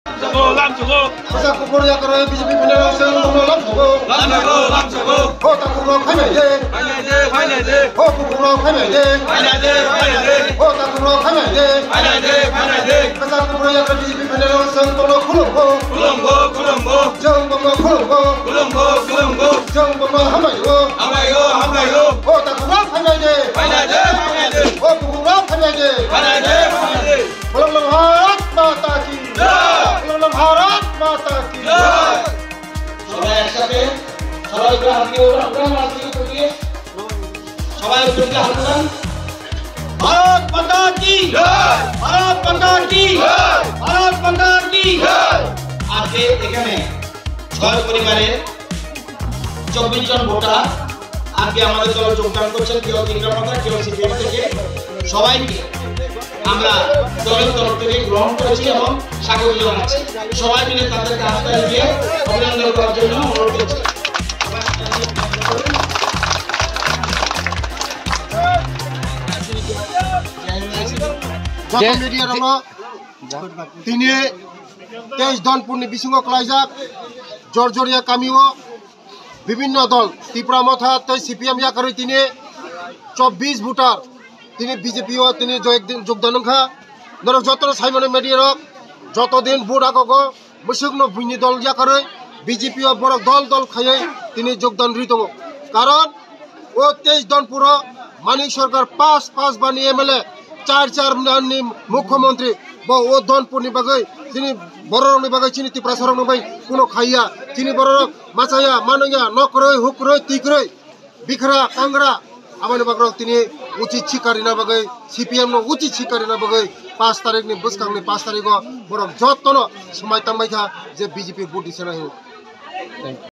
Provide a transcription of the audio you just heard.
Masa kukur ya karo BJP panel sel no lam sogo ho ta kukur khai mai de ho kukur khai mai de ho ta kukur khai mai de masa kukur ya karo BJP panel sel no khulum go jong bang khulum go jong bang hamai go ho ta kukur khai mai de ho kukur khai mai de Belum Bharat Mata ki belum Bharat Mata ki সবাই একসাথে সবাই করে হাত দিয়ে ওরা হাত দিয়ে করিয়ে সবাই উঠে হাত দেন ভারত মাতা কি জয় ভারত মাতা কি জয় ভারত মাতা কি জয় আজকে এখানে 6 পরিবারের 24 জন ভোটার আজকে আমাদের দলে যোগদান করছেন কেউ তিনগ্রাম কেউ সিপিএম থেকে সবাইকে আমরা দলের তরফ থেকে গ্রহণ করেছি এবং স্বাগত জানাচ্ছি সবাই মিলে তাদেরকে হাততালি দিয়ে অভিনন্দন করার জন্য অনুরোধ করছি Joko media ramo tini 23 don purni bisingo klaijak jorjoria kamiwo bibinno dol Tripura motha toi CPM ya karoi tini 24 voter tini BJP o tini jogdan kha norok joto saimone media rok joto din vote agogo musukno buini dol ya karoi BJP o borok dol khayai tini jogdan ritongo karon o 23 don puro Manik Sarkar 5 bani MLA 4 bani মুখ্যমন্ত্রী বা ও দনপুরনি বাগৈ তিনি বড়রনি বাগৈ চিনি Tripura সরকনি by কোনো খাইয়া চিনি বড়রক মাছায়া মানয়া নকরই হুকরই তিকরই বিখরা কাংরা আমানি বাগরক তিনি উচিত শিকারিনা বাগৈ সিপিএম নো উচিত শিকারিনা বাগৈ 5 তারিখনি বসকাংনি 5 তারিখ বড় যতন সময় তামাইখা যে বিজেপি ভোট দিছে না